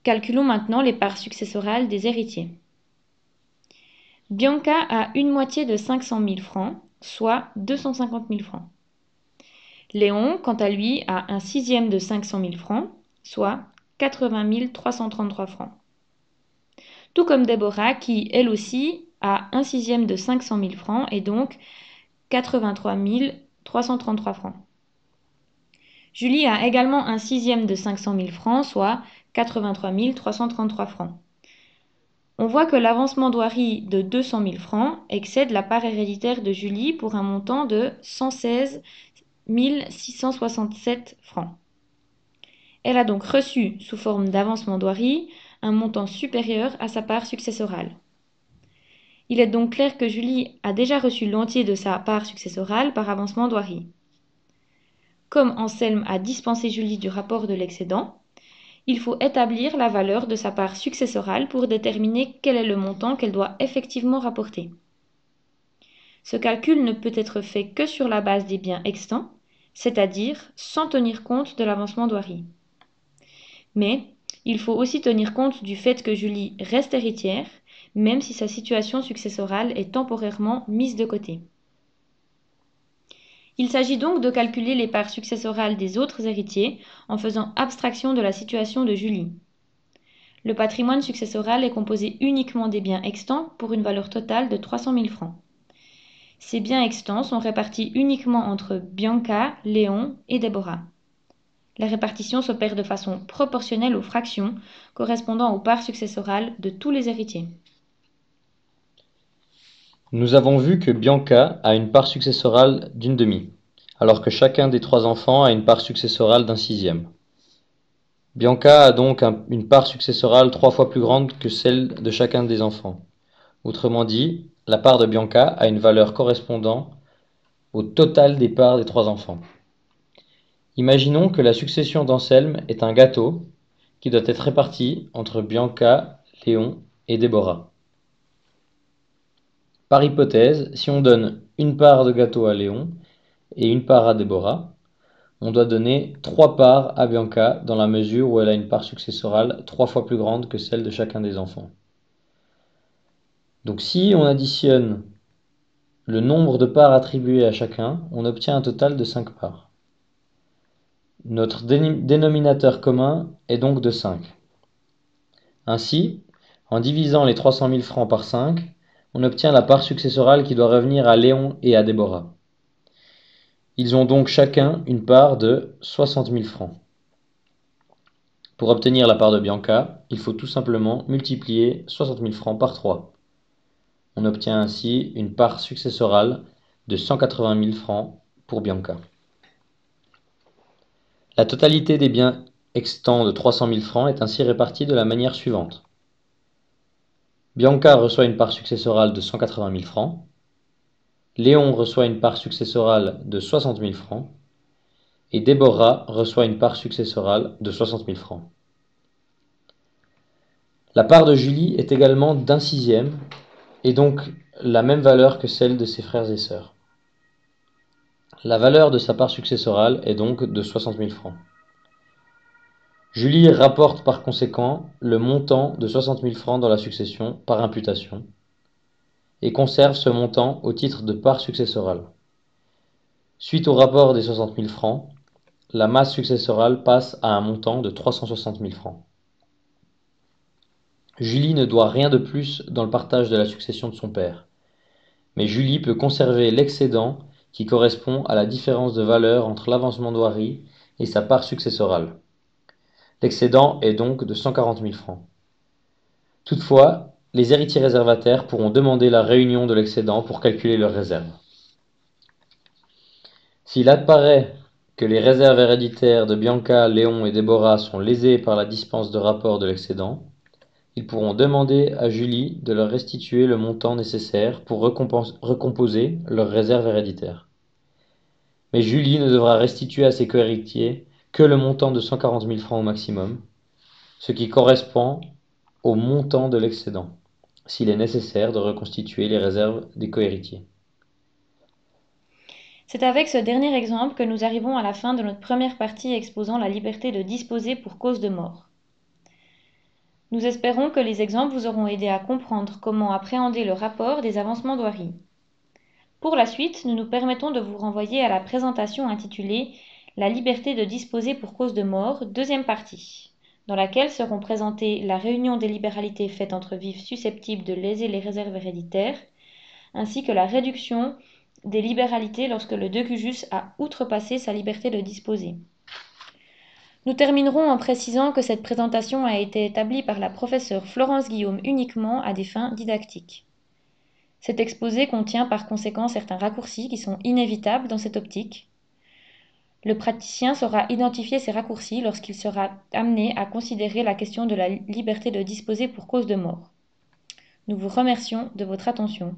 S1: Calculons maintenant les parts successorales des héritiers. Bianca a une moitié de 500 000 francs, soit 250 000 francs. Léon, quant à lui, a un sixième de 500 000 francs, soit 80 333 francs. Tout comme Déborah qui, elle aussi, a un sixième de 500 000 francs et donc 83 333 francs. Julie a également un sixième de 500 000 francs, soit 83 333 francs. On voit que l'avancement douarie de 200 000 francs excède la part héréditaire de Julie pour un montant de 116 667 francs. Elle a donc reçu, sous forme d'avancement douarie, un montant supérieur à sa part successorale. Il est donc clair que Julie a déjà reçu l'entier de sa part successorale par avancement douarie. Comme Anselme a dispensé Julie du rapport de l'excédent, il faut établir la valeur de sa part successorale pour déterminer quel est le montant qu'elle doit effectivement rapporter. Ce calcul ne peut être fait que sur la base des biens extants, c'est-à-dire sans tenir compte de l'avancement douarie. Mais il faut aussi tenir compte du fait que Julie reste héritière, même si sa situation successorale est temporairement mise de côté. Il s'agit donc de calculer les parts successorales des autres héritiers en faisant abstraction de la situation de Julie. Le patrimoine successoral est composé uniquement des biens extants pour une valeur totale de 300 000 francs. Ces biens extants sont répartis uniquement entre Bianca, Léon et Déborah. La répartition s'opère de façon proportionnelle aux fractions correspondant aux parts successorales de tous les héritiers.
S2: Nous avons vu que Bianca a une part successorale d'une demi, alors que chacun des trois enfants a une part successorale d'un sixième. Bianca a donc une part successorale 3 fois plus grande que celle de chacun des enfants. Autrement dit, la part de Bianca a une valeur correspondant au total des parts des trois enfants. Imaginons que la succession d'Anselme est un gâteau qui doit être réparti entre Bianca, Léon et Déborah. Par hypothèse, si on donne une part de gâteau à Léon et une part à Déborah, on doit donner 3 parts à Bianca dans la mesure où elle a une part successorale 3 fois plus grande que celle de chacun des enfants. Donc si on additionne le nombre de parts attribuées à chacun, on obtient un total de 5 parts. Notre dénominateur commun est donc de 5. Ainsi, en divisant les 300 000 francs par 5, on obtient la part successorale qui doit revenir à Léon et à Déborah. Ils ont donc chacun une part de 60 000 francs. Pour obtenir la part de Bianca, il faut tout simplement multiplier 60 000 francs par 3. On obtient ainsi une part successorale de 180 000 francs pour Bianca. La totalité des biens extants de 300 000 francs est ainsi répartie de la manière suivante. Bianca reçoit une part successorale de 180 000 francs. Léon reçoit une part successorale de 60 000 francs. Et Déborah reçoit une part successorale de 60 000 francs. La part de Julie est également d'un sixième, et donc la même valeur que celle de ses frères et sœurs. La valeur de sa part successorale est donc de 60 000 francs. Julie rapporte par conséquent le montant de 60 000 francs dans la succession par imputation et conserve ce montant au titre de part successorale. Suite au rapport des 60 000 francs, la masse successorale passe à un montant de 360 000 francs. Julie ne doit rien de plus dans le partage de la succession de son père, mais Julie peut conserver l'excédent qui correspond à la différence de valeur entre l'avancement douarie et sa part successorale. L'excédent est donc de 140 000 francs. Toutefois, les héritiers réservataires pourront demander la réunion de l'excédent pour calculer leurs réserves. S'il apparaît que les réserves héréditaires de Bianca, Léon et Déborah sont lésées par la dispense de rapport de l'excédent, ils pourront demander à Julie de leur restituer le montant nécessaire pour recomposer leurs réserves héréditaires. Mais Julie ne devra restituer à ses cohéritiers que le montant de 140 000 francs au maximum, ce qui correspond au montant de l'excédent, s'il est nécessaire de reconstituer les réserves des cohéritiers.
S1: C'est avec ce dernier exemple que nous arrivons à la fin de notre première partie exposant la liberté de disposer pour cause de mort. Nous espérons que les exemples vous auront aidé à comprendre comment appréhender le rapport des avancements douarie. Pour la suite, nous nous permettons de vous renvoyer à la présentation intitulée « La liberté de disposer pour cause de mort », deuxième partie. dans laquelle seront présentées la réunion des libéralités faite entre vifs susceptibles de léser les réserves héréditaires, ainsi que la réduction des libéralités lorsque le decujus a outrepassé sa liberté de disposer. Nous terminerons en précisant que cette présentation a été établie par la professeure Florence Guillaume uniquement à des fins didactiques. Cet exposé contient par conséquent certains raccourcis qui sont inévitables dans cette optique. Le praticien saura identifier ces raccourcis lorsqu'il sera amené à considérer la question de la liberté de disposer pour cause de mort. Nous vous remercions de votre attention.